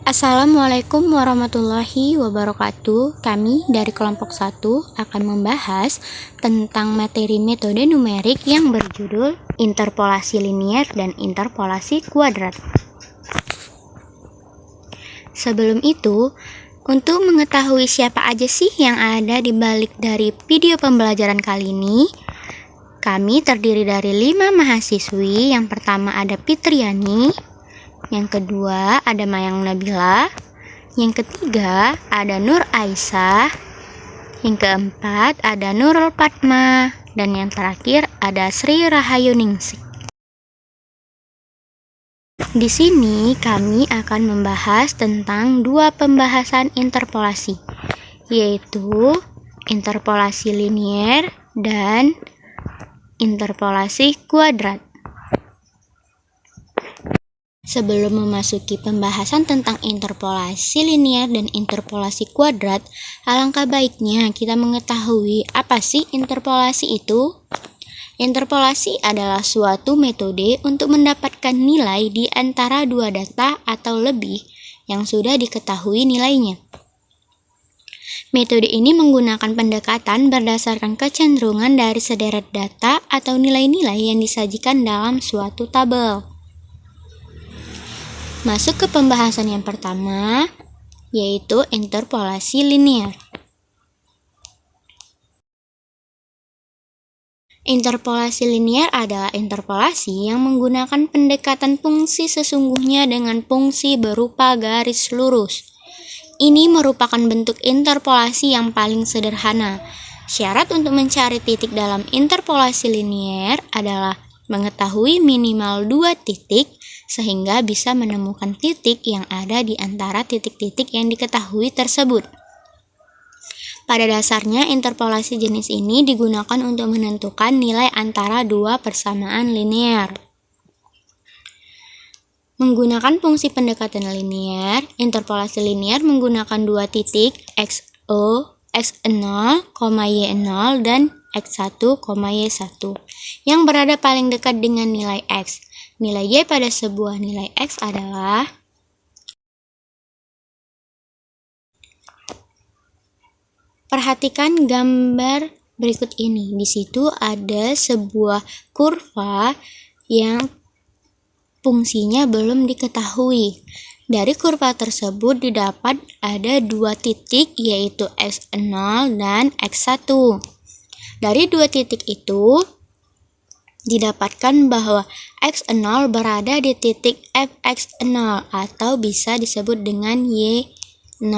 Assalamualaikum warahmatullahi wabarakatuh. Kami dari kelompok 1 akan membahas tentang materi metode numerik yang berjudul interpolasi linier dan interpolasi kuadrat. Sebelum itu, untuk mengetahui siapa aja sih yang ada di balik dari video pembelajaran kali ini, kami terdiri dari 5 mahasiswi. Yang pertama ada Fitriani, yang kedua ada Mayang Nabila, yang ketiga ada Nur Aisyah, yang keempat ada Nurul Fatma, dan yang terakhir ada Sri Rahayu Ningsih. Di sini kami akan membahas tentang dua pembahasan interpolasi, yaitu interpolasi linier dan interpolasi kuadrat. Sebelum memasuki pembahasan tentang interpolasi linier dan interpolasi kuadrat, alangkah baiknya kita mengetahui apa sih interpolasi itu. Interpolasi adalah suatu metode untuk mendapatkan nilai di antara dua data atau lebih yang sudah diketahui nilainya. Metode ini menggunakan pendekatan berdasarkan kecenderungan dari sederet data atau nilai-nilai yang disajikan dalam suatu tabel. Masuk ke pembahasan yang pertama, yaitu interpolasi linier. Interpolasi linier adalah interpolasi yang menggunakan pendekatan fungsi sesungguhnya dengan fungsi berupa garis lurus. Ini merupakan bentuk interpolasi yang paling sederhana. Syarat untuk mencari titik dalam interpolasi linier adalah mengetahui minimal 2 titik sehingga bisa menemukan titik yang ada di antara titik-titik yang diketahui tersebut. Pada dasarnya, interpolasi jenis ini digunakan untuk menentukan nilai antara dua persamaan linear. Menggunakan fungsi pendekatan linear, interpolasi linear menggunakan dua titik x0, y0, dan x1, y1 yang berada paling dekat dengan nilai x. Nilai y pada sebuah nilai x adalah perhatikan gambar berikut ini. Di situ ada sebuah kurva yang fungsinya belum diketahui. Dari kurva tersebut didapat ada dua titik, yaitu x0 dan x1. Dari dua titik itu didapatkan bahwa x0 berada di titik fx0 atau bisa disebut dengan y0.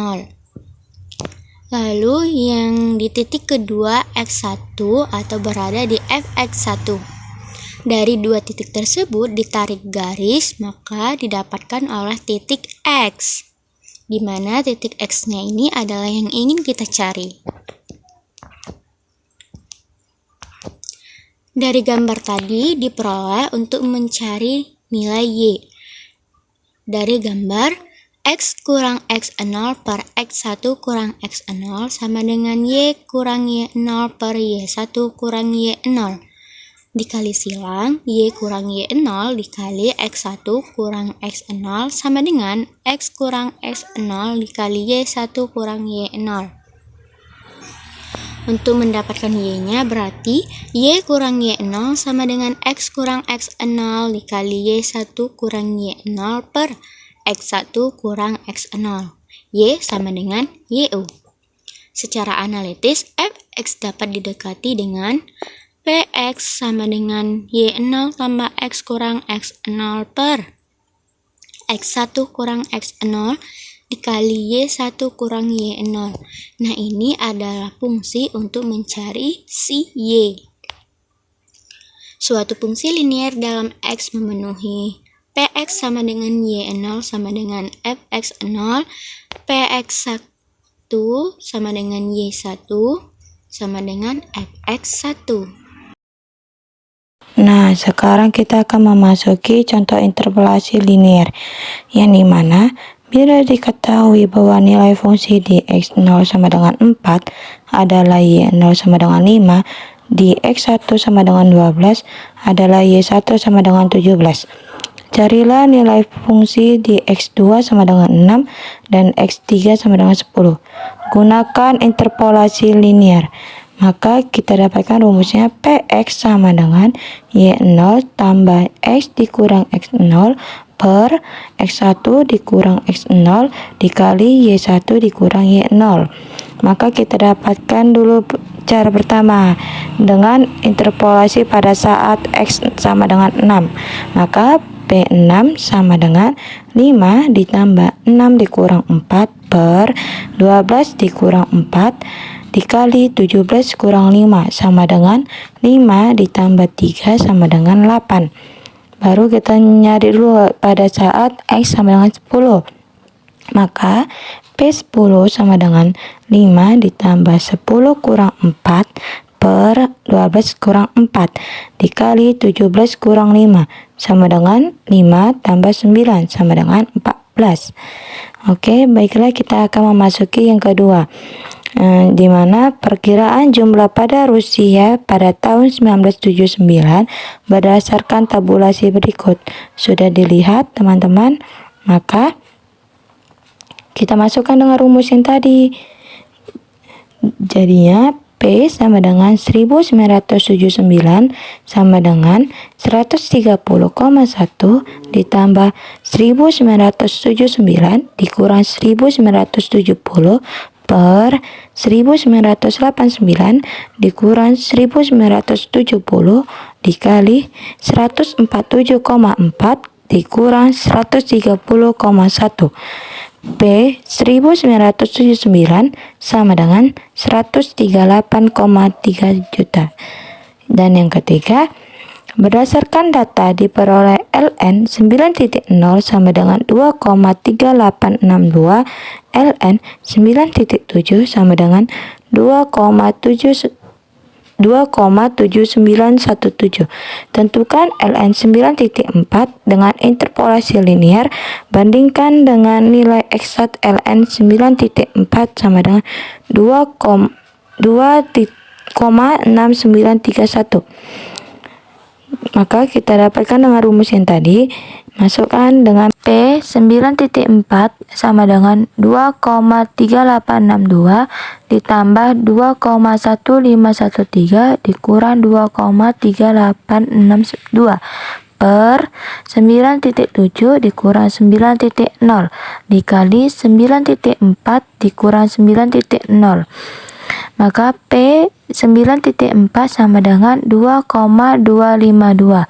Lalu yang di titik kedua x1 atau berada di fx1. Dari dua titik tersebut ditarik garis, maka didapatkan oleh titik x, di mana titik x-nya ini adalah yang ingin kita cari. Dari gambar tadi diperoleh untuk mencari nilai y. Dari gambar, x kurang x0 per x1 kurang x0 sama dengan y kurang y0 per y1 kurang y0. Dikali silang, y kurang y0 dikali x1 kurang x0 sama dengan x kurang x0 dikali y1 kurang y0. Untuk mendapatkan y-nya berarti y kurang y0 sama dengan x kurang x0 dikali y1 kurang y0 per x1 kurang x0. Y sama dengan yu. Secara analitis, fx dapat didekati dengan px sama dengan y0 tambah x kurang x0 per x1 kurang x0 dikali y1 kurang y0. Nah, ini adalah fungsi untuk mencari si y. Suatu fungsi linier dalam x memenuhi px sama dengan y0 sama dengan fx0, px1 sama dengan y1 sama dengan fx1. Nah, sekarang kita akan memasuki contoh interpolasi linier, yang dimana bila diketahui bahwa nilai fungsi di x0 sama dengan 4 adalah y0 sama dengan 5, di x1 sama dengan 12 adalah y1 sama dengan 17. Carilah nilai fungsi di X2 sama dengan 6 dan X3 sama dengan 10. Gunakan interpolasi linear. Maka kita dapatkan rumusnya Px sama dengan Y0 tambah X dikurang X0 per X1 dikurang X0 dikali Y1 dikurang Y0. Maka kita dapatkan dulu cara pertama dengan interpolasi pada saat X sama dengan 6. Maka P6 sama dengan 5 ditambah 6 dikurang 4 per 12 dikurang 4 dikali 17 kurang 5 sama dengan 5 ditambah 3 sama dengan 8. Baru kita nyari dulu pada saat X sama dengan 10. Maka P10 sama dengan 5 ditambah 10 kurang 4 per 12 kurang 4 dikali 17 kurang 5 sama dengan 5 tambah 9 sama dengan 14. Oke, baiklah kita akan memasuki yang kedua. Di mana perkiraan jumlah pada Rusia pada tahun 1979 berdasarkan tabulasi berikut. Sudah dilihat teman-teman? Maka kita masukkan dengan rumus yang tadi. Jadinya P sama dengan 1979 sama dengan 130,1 ditambah 1979 dikurang 1970 per 1989 dikurang 1970 dikali 147,4 dikurang 130,1. P 1979 sama dengan 138,3 juta. Dan yang ketiga, berdasarkan data diperoleh ln 9.0 sama dengan 2,3862, ln 9.7 sama dengan 2,7917. Tentukan ln 9.4 dengan interpolasi linear. Bandingkan dengan nilai eksat ln 9.4 sama dengan 2,6931. Maka kita dapatkan dengan rumus yang tadi. Masukkan dengan P 9.4 sama dengan 2,3862 ditambah 2,1513 dikurang 2,3862 per 9.7 dikurang 9.0 dikali 9.4 dikurang 9.0. Maka P 9.4 sama dengan 2,252.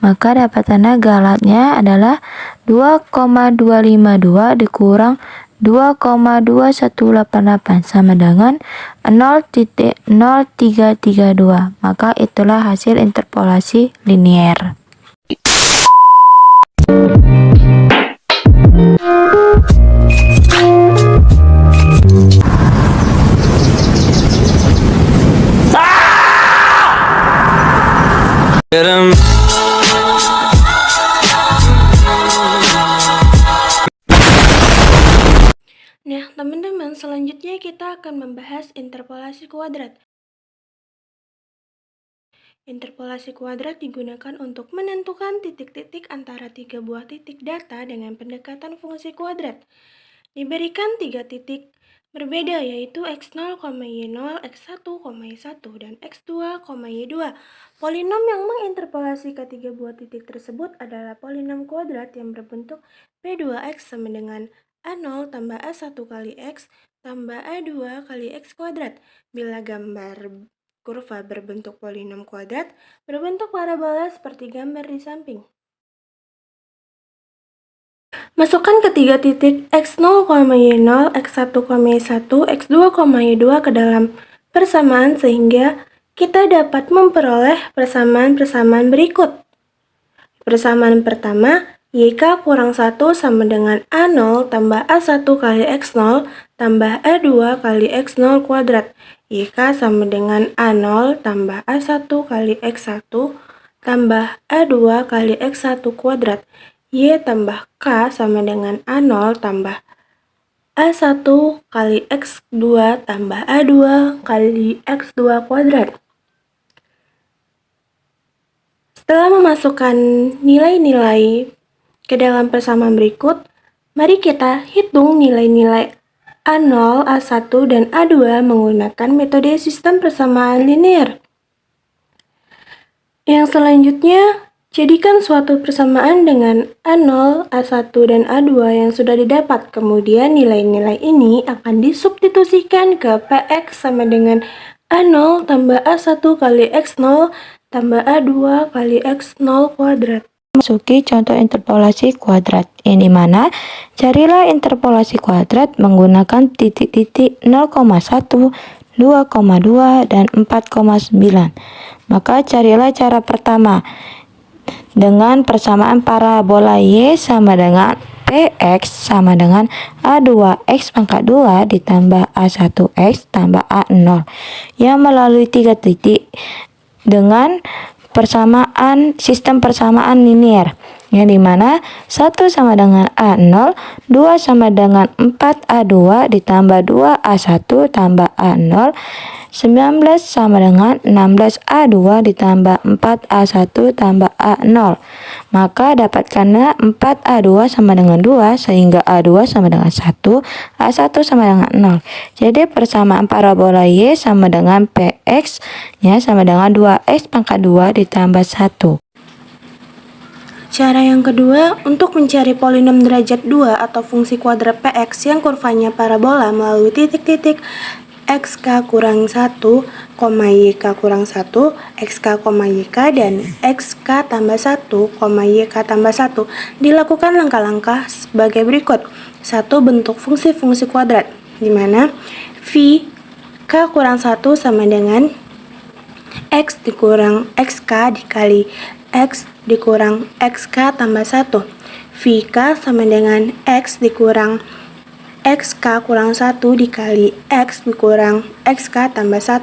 Maka dapatannya galatnya adalah 2,252 dikurang 2,2188 sama dengan 0,0332. Maka itulah hasil interpolasi linear. Nah, teman-teman, selanjutnya kita akan membahas interpolasi kuadrat. Interpolasi kuadrat digunakan untuk menentukan titik-titik antara tiga buah titik data dengan pendekatan fungsi kuadrat. Diberikan tiga titik berbeda yaitu x0, y0, x1, y1, dan x2, y2. Polinom yang menginterpolasi ketiga buah titik tersebut adalah polinom kuadrat yang berbentuk P2x sama dengan A0 tambah A1 kali X tambah A2 kali X kuadrat. Bila gambar kurva berbentuk polinom kuadrat, berbentuk parabola seperti gambar di samping. Masukkan ketiga titik x0, y0, x1, y1, x2, y2 ke dalam persamaan sehingga kita dapat memperoleh persamaan-persamaan berikut. Persamaan pertama, YK kurang 1 sama dengan A0 tambah A1 kali X0 tambah A2 kali X0 kuadrat. YK sama dengan A0 tambah A1 kali X1 tambah A2 kali X1 kuadrat. Y tambah K sama dengan A0 tambah A1 kali X2 tambah A2 kali X2 kuadrat. Setelah memasukkan nilai-nilai ke dalam persamaan berikut, mari kita hitung nilai-nilai A0, A1, dan A2 menggunakan metode sistem persamaan linear. Yang selanjutnya, jadikan suatu persamaan dengan A0, A1, dan A2 yang sudah didapat. Kemudian nilai-nilai ini akan disubstitusikan ke Px sama dengan A0 tambah A1 kali X0 tambah A2 kali X0 kuadrat. Masuki contoh interpolasi kuadrat, yang dimana carilah interpolasi kuadrat menggunakan titik-titik 0,1, 2,2, dan 4,9. Maka carilah cara pertama dengan persamaan parabola Y sama dengan Px sama dengan A2X pangkat 2 ditambah A1X tambah A0 yang melalui 3 titik dengan persamaan sistem persamaan linear, yang dimana 1 sama dengan A0, 2 sama dengan 4A2 ditambah 2A1 tambah A0, 19 sama dengan 16A2 ditambah 4A1 tambah A0. Maka dapatkanlah 4A2 sama dengan 2 sehingga A2 sama dengan 1, A1 sama dengan 0. Jadi persamaan parabola Y sama dengan Px nya sama dengan 2x pangkat 2 ditambah 1. Cara yang kedua, untuk mencari polinom derajat 2 atau fungsi kuadrat Px yang kurvanya parabola melalui titik-titik xk kurang 1, yk kurang 1, xk, yk, dan xk tambah 1, yk tambah 1 dilakukan langkah-langkah sebagai berikut. 1. Bentuk fungsi-fungsi kuadrat, di mana v k kurang 1 sama dengan x dikurang xk dikali x dikurang xk tambah 1. Vk sama dengan x dikurang xk kurang 1 dikali x dikurang xk tambah 1.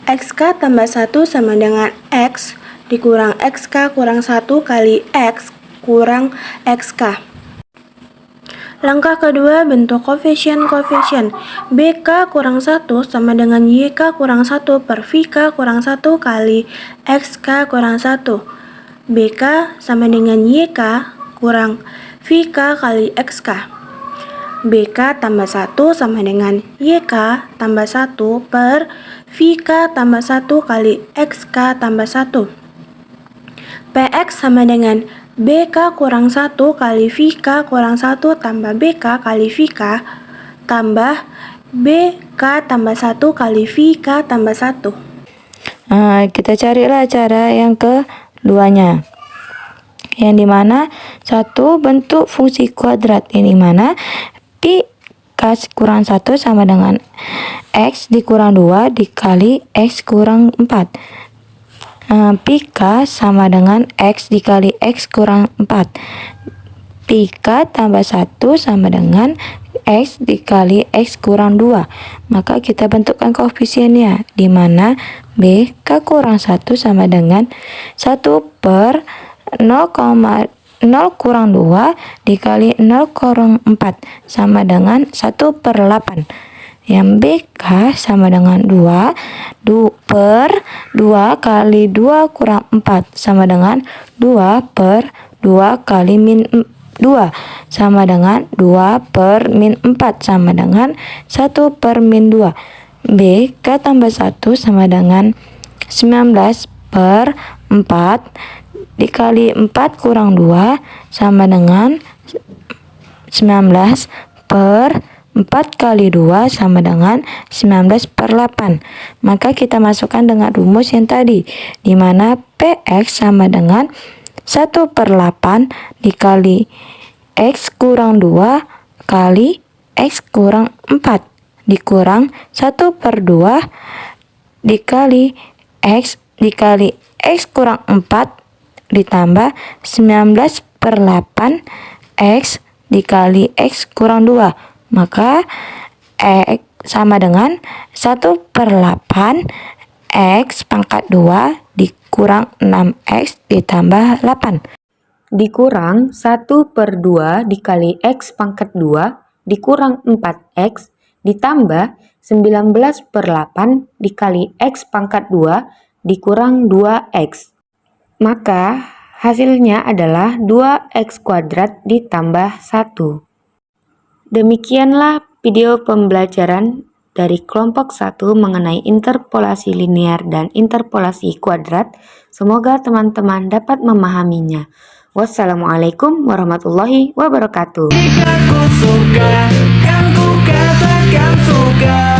Xk tambah 1 sama dengan x dikurang xk kurang 1 kali x kurang xk. Langkah kedua, bentuk koefisien-koefisien. BK kurang 1 sama dengan YK kurang 1 per VK kurang 1 kali XK kurang 1. BK sama dengan YK kurang VK kali XK. BK tambah 1 sama dengan YK tambah 1 per VK tambah 1 kali XK tambah 1. PX sama dengan BK kurang 1 kali VK kurang 1 tambah BK kali VK tambah BK tambah 1 kali VK tambah 1. Kita carilah cara yang keduanya, yang dimana 1. Bentuk fungsi kuadrat, yang dimana pi k kurang 1 sama dengan x dikurang 2 dikali x kurang 4. Pi k sama dengan x dikali x kurang 4. Pi k tambah 1 sama dengan x dikali x kurang 2. Maka kita bentukkan koefisiennya, di mana b k kurang 1 sama dengan 1 per 0 kurang 2 dikali 0 kurang 4 sama dengan 1 per 8. Yang BK sama dengan 2 per 2 kali 2 kurang 4 sama dengan 2 per 2 kali min 2 sama dengan 2 per min 4 sama dengan 1 per min 2. BK tambah 1 sama dengan 19 per 4 dikali 4 kurang 2 sama dengan 19 per 4 kali 2 sama dengan 19 per 8. Maka kita masukkan dengan rumus yang tadi, di mana Px sama dengan 1 per 8 dikali x kurang 2 kali x kurang 4 dikurang 1 per 2 dikali x kurang 4 ditambah 19 per 8 x dikali x kurang 2. Maka x sama dengan 1 per 8 x pangkat 2 dikurang 6x ditambah 8. Dikurang 1 per 2 dikali x pangkat 2 dikurang 4x ditambah 19 per 8 dikali x pangkat 2 dikurang 2x. Maka Hasilnya adalah 2x kuadrat ditambah 1. Demikianlah video pembelajaran dari kelompok 1 mengenai interpolasi linear dan interpolasi kuadrat. Semoga teman-teman dapat memahaminya. Wassalamualaikum warahmatullahi wabarakatuh. Jika ku suka, kan ku katakan suka.